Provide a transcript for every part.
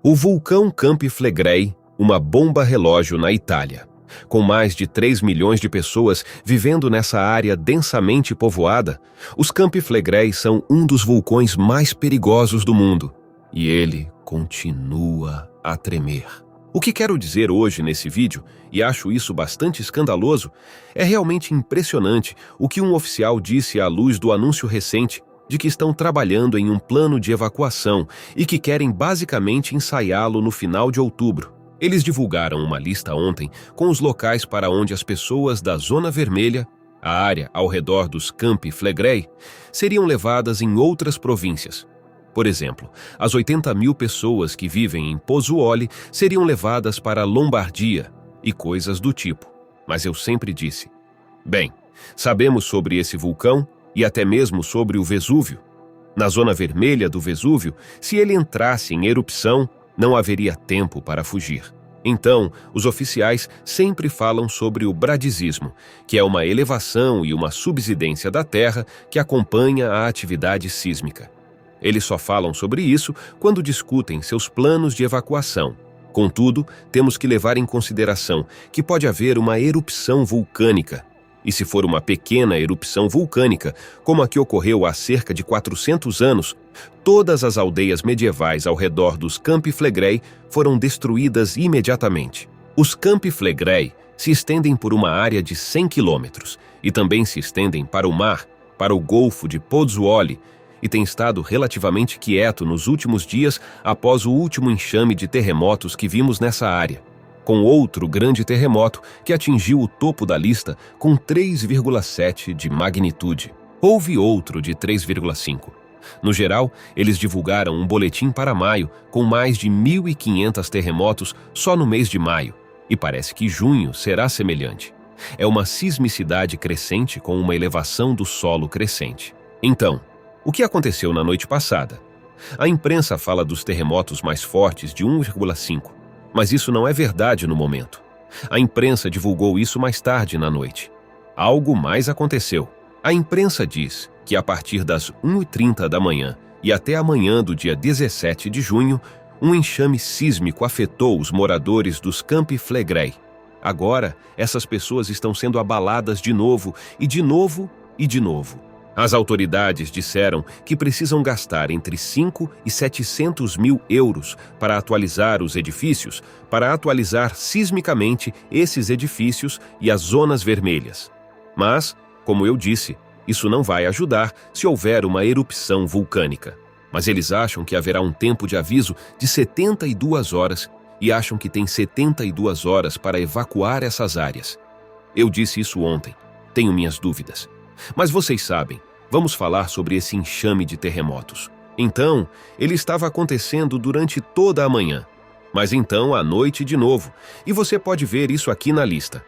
O vulcão Campi Flegrei, uma bomba relógio na Itália. Com mais de 3 milhões de pessoas vivendo nessa área densamente povoada, os Campi Flegrei são um dos vulcões mais perigosos do mundo. E ele continua a tremer. O que quero dizer hoje nesse vídeo, e acho isso bastante escandaloso, é realmente impressionante o que um oficial disse à luz do anúncio recente de que estão trabalhando em um plano de evacuação e que querem basicamente ensaiá-lo no final de outubro. Eles divulgaram uma lista ontem com os locais para onde as pessoas da Zona Vermelha, a área ao redor dos Campi Flegrei, seriam levadas em outras províncias. Por exemplo, as 80 mil pessoas que vivem em Pozzuoli seriam levadas para Lombardia e coisas do tipo. Mas eu sempre disse: bem, sabemos sobre esse vulcão e até mesmo sobre o Vesúvio. Na zona vermelha do Vesúvio, se ele entrasse em erupção, não haveria tempo para fugir. Então, os oficiais sempre falam sobre o bradisismo, que é uma elevação e uma subsidência da Terra que acompanha a atividade sísmica. Eles só falam sobre isso quando discutem seus planos de evacuação. Contudo, temos que levar em consideração que pode haver uma erupção vulcânica. E se for uma pequena erupção vulcânica, como a que ocorreu há cerca de 400 anos, todas as aldeias medievais ao redor dos Campi Flegrei foram destruídas imediatamente. Os Campi Flegrei se estendem por uma área de 100 quilômetros e também se estendem para o mar, para o Golfo de Pozzuoli, e tem estado relativamente quieto nos últimos dias após o último enxame de terremotos que vimos nessa área, com outro grande terremoto que atingiu o topo da lista com 3,7 de magnitude. Houve outro de 3,5. No geral, eles divulgaram um boletim para maio com mais de 1.500 terremotos só no mês de maio, e parece que junho será semelhante. É uma sismicidade crescente com uma elevação do solo crescente. Então, o que aconteceu na noite passada? A imprensa fala dos terremotos mais fortes de 1,5, mas isso não é verdade no momento. A imprensa divulgou isso mais tarde na noite. Algo mais aconteceu. A imprensa diz que a partir das 1h30 da manhã e até amanhã do dia 17 de junho, um enxame sísmico afetou os moradores dos Campi Flegrei. Agora, essas pessoas estão sendo abaladas de novo e de novo e de novo. As autoridades disseram que precisam gastar entre 5 e 700 mil euros para atualizar os edifícios, para atualizar sismicamente esses edifícios e as zonas vermelhas. Mas, como eu disse, isso não vai ajudar se houver uma erupção vulcânica. Mas eles acham que haverá um tempo de aviso de 72 horas e acham que tem 72 horas para evacuar essas áreas. Eu disse isso ontem. Tenho minhas dúvidas. Mas vocês sabem, vamos falar sobre esse enxame de terremotos. Então, ele estava acontecendo durante toda a manhã, mas então à noite de novo, e você pode ver isso aqui na lista.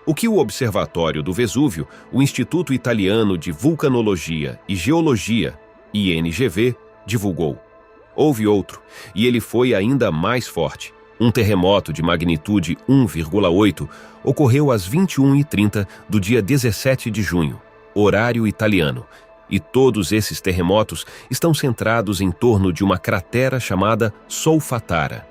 O que o Observatório do Vesúvio, o Instituto Italiano de Vulcanologia e Geologia, INGV, divulgou. Houve outro, e ele foi ainda mais forte. Um terremoto de magnitude 1,8 ocorreu às 21h30 do dia 17 de junho. Horário italiano, e todos esses terremotos estão centrados em torno de uma cratera chamada Solfatara.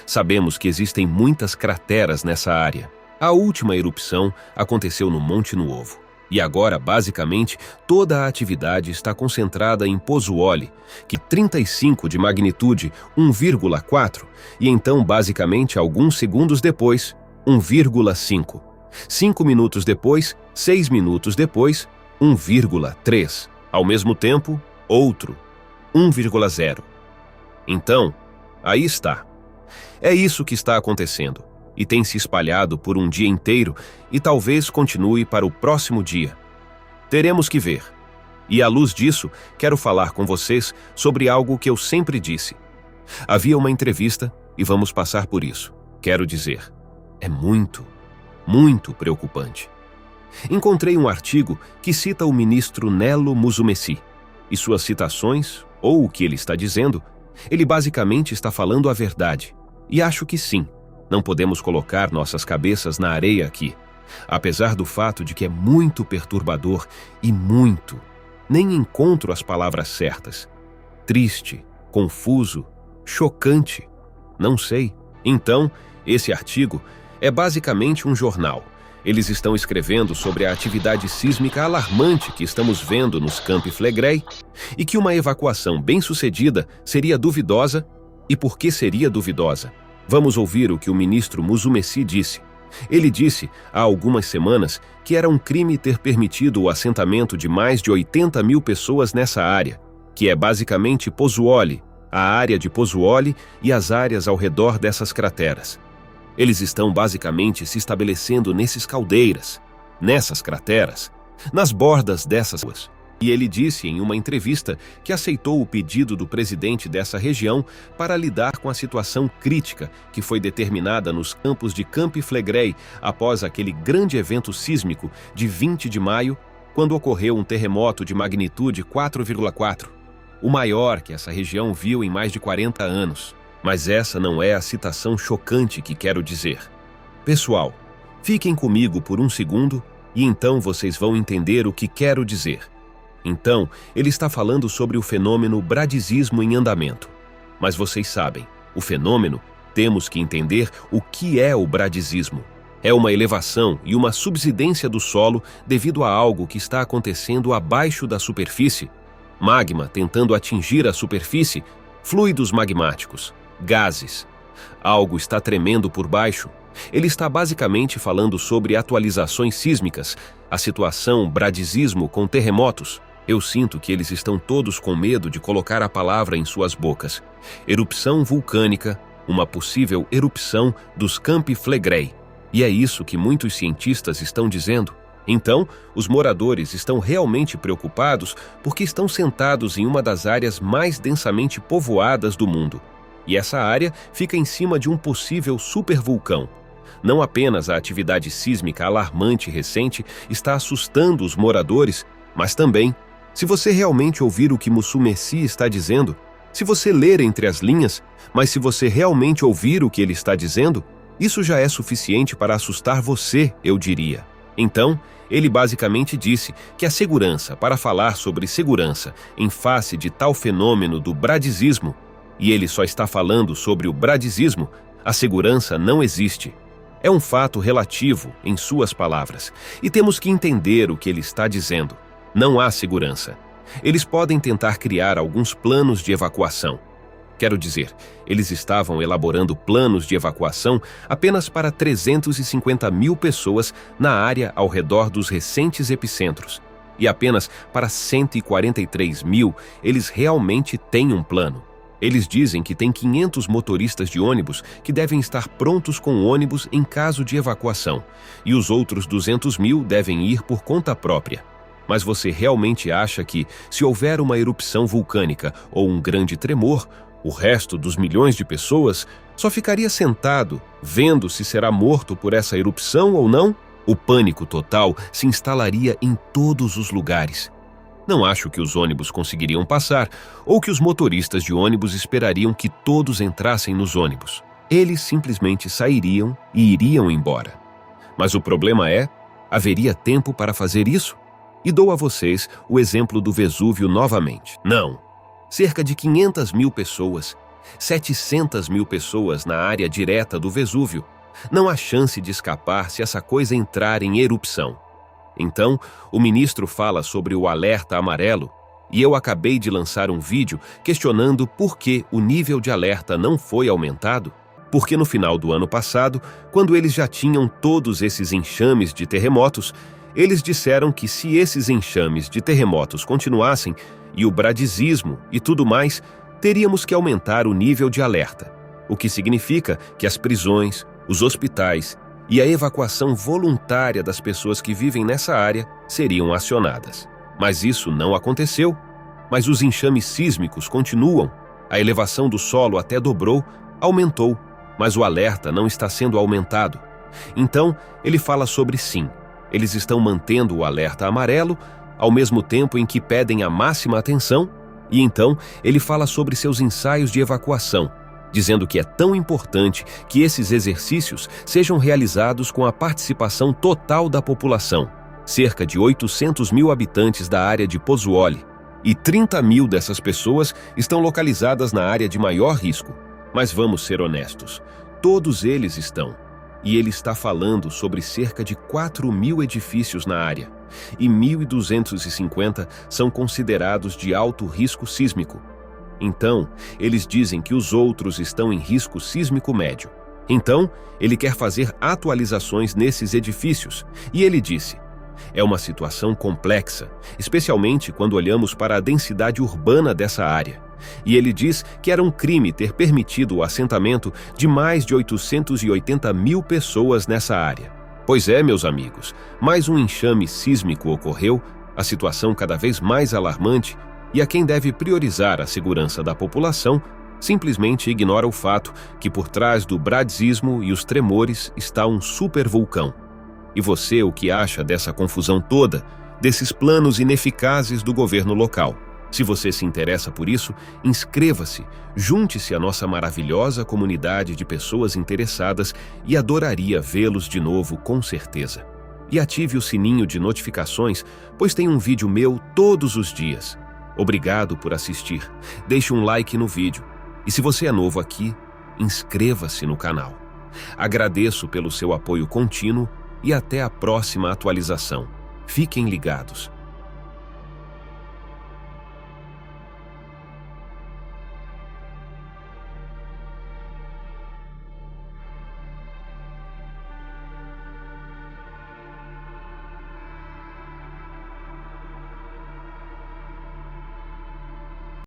Sabemos que existem muitas crateras nessa área. A última erupção aconteceu no Monte Nuovo, e agora, basicamente, toda a atividade está concentrada em Pozzuoli, que 35 de magnitude 1,4, e então, basicamente, alguns segundos depois, 1,5. 5 minutos depois, 6 minutos depois, 1,3. Ao mesmo tempo, outro, 1,0. Então, aí está. É isso que está acontecendo, e tem se espalhado por um dia inteiro e talvez continue para o próximo dia. Teremos que ver. E à luz disso, quero falar com vocês sobre algo que eu sempre disse. Havia uma entrevista e vamos passar por isso. Quero dizer, é muito preocupante. Encontrei um artigo que cita o ministro Nello Musumeci, e suas citações, ou o que ele está dizendo, ele basicamente está falando a verdade. E acho que sim, não podemos colocar nossas cabeças na areia aqui, apesar do fato de que é muito perturbador e nem encontro as palavras certas. Triste, confuso, chocante. Não sei. Então, esse artigo é basicamente um jornal. Eles estão escrevendo sobre a atividade sísmica alarmante que estamos vendo nos Campi Flegrei e que uma evacuação bem-sucedida seria duvidosa. E por que seria duvidosa? Vamos ouvir o que o ministro Musumeci disse. Ele disse, há algumas semanas, que era um crime ter permitido o assentamento de mais de 80 mil pessoas nessa área, que é basicamente Pozzuoli, a área de Pozzuoli e as áreas ao redor dessas crateras. Eles estão basicamente se estabelecendo nessas caldeiras, nessas crateras, nas bordas dessas ruas. E ele disse em uma entrevista que aceitou o pedido do presidente dessa região para lidar com a situação crítica que foi determinada nos campos de Campi Flegrei após aquele grande evento sísmico de 20 de maio, quando ocorreu um terremoto de magnitude 4,4, o maior que essa região viu em mais de 40 anos. Mas essa não é a citação chocante que quero dizer. Pessoal, fiquem comigo por um segundo e então vocês vão entender o que quero dizer. Então, ele está falando sobre o fenômeno bradisismo em andamento. Mas vocês sabem, o fenômeno, temos que entender o que é o bradisismo. É uma elevação e uma subsidência do solo devido a algo que está acontecendo abaixo da superfície. Magma tentando atingir a superfície, fluidos magmáticos, gases. Algo está tremendo por baixo. Ele está basicamente falando sobre atualizações sísmicas, a situação bradisismo com terremotos. Eu sinto que eles estão todos com medo de colocar a palavra em suas bocas. Erupção vulcânica, uma possível erupção dos Campi Flegrei. E é isso que muitos cientistas estão dizendo. Então, os moradores estão realmente preocupados porque estão sentados em uma das áreas mais densamente povoadas do mundo. E essa área fica em cima de um possível supervulcão. Não apenas a atividade sísmica alarmante recente está assustando os moradores, mas também, se você realmente ouvir o que Musumeci está dizendo, se você ler entre as linhas, mas se você realmente ouvir o que ele está dizendo, isso já é suficiente para assustar você, eu diria. Então, ele basicamente disse que a segurança, para falar sobre segurança em face de tal fenômeno do bradisismo, e ele só está falando sobre o bradisismo, a segurança não existe. É um fato relativo, em suas palavras, e temos que entender o que ele está dizendo. Não há segurança. Eles podem tentar criar alguns planos de evacuação. Quero dizer, eles estavam elaborando planos de evacuação apenas para 350 mil pessoas na área ao redor dos recentes epicentros. E apenas para 143 mil, eles realmente têm um plano. Eles dizem que tem 500 motoristas de ônibus que devem estar prontos com ônibus em caso de evacuação, e os outros 200 mil devem ir por conta própria. Mas você realmente acha que, se houver uma erupção vulcânica ou um grande tremor, o resto dos milhões de pessoas só ficaria sentado, vendo se será morto por essa erupção ou não? O pânico total se instalaria em todos os lugares. Não acho que os ônibus conseguiriam passar, ou que os motoristas de ônibus esperariam que todos entrassem nos ônibus. Eles simplesmente sairiam e iriam embora. Mas o problema é, haveria tempo para fazer isso? E dou a vocês o exemplo do Vesúvio novamente. Não. Cerca de 500 mil pessoas, 700 mil pessoas na área direta do Vesúvio. Não há chance de escapar se essa coisa entrar em erupção. Então, o ministro fala sobre o alerta amarelo, e eu acabei de lançar um vídeo questionando por que o nível de alerta não foi aumentado. Porque no final do ano passado, quando eles já tinham todos esses enxames de terremotos, eles disseram que se esses enxames de terremotos continuassem, e o bradisismo e tudo mais, teríamos que aumentar o nível de alerta, o que significa que as prisões, os hospitais e a evacuação voluntária das pessoas que vivem nessa área seriam acionadas. Mas isso não aconteceu. Mas os enxames sísmicos continuam, a elevação do solo até dobrou, aumentou, mas o alerta não está sendo aumentado. Então, ele fala sobre sim, eles estão mantendo o alerta amarelo, ao mesmo tempo em que pedem a máxima atenção, e então ele fala sobre seus ensaios de evacuação, dizendo que é tão importante que esses exercícios sejam realizados com a participação total da população, cerca de 800 mil habitantes da área de Pozzuoli, e 30 mil dessas pessoas estão localizadas na área de maior risco. Mas vamos ser honestos, todos eles estão. E ele está falando sobre cerca de 4.000 edifícios na área, e 1.250 são considerados de alto risco sísmico. Então, eles dizem que os outros estão em risco sísmico médio. Então, ele quer fazer atualizações nesses edifícios, e ele disse: é uma situação complexa, especialmente quando olhamos para a densidade urbana dessa área. E ele diz que era um crime ter permitido o assentamento de mais de 880.000 pessoas nessa área. Pois é, meus amigos, mais um enxame sísmico ocorreu, a situação cada vez mais alarmante, e a quem deve priorizar a segurança da população simplesmente ignora o fato que por trás do bradisismo e os tremores está um supervulcão. E você, o que acha dessa confusão toda, desses planos ineficazes do governo local? Se você se interessa por isso, inscreva-se, junte-se à nossa maravilhosa comunidade de pessoas interessadas e adoraria vê-los de novo com certeza. E ative o sininho de notificações, pois tem um vídeo meu todos os dias. Obrigado por assistir, deixe um like no vídeo. E se você é novo aqui, inscreva-se no canal. Agradeço pelo seu apoio contínuo e até a próxima atualização. Fiquem ligados.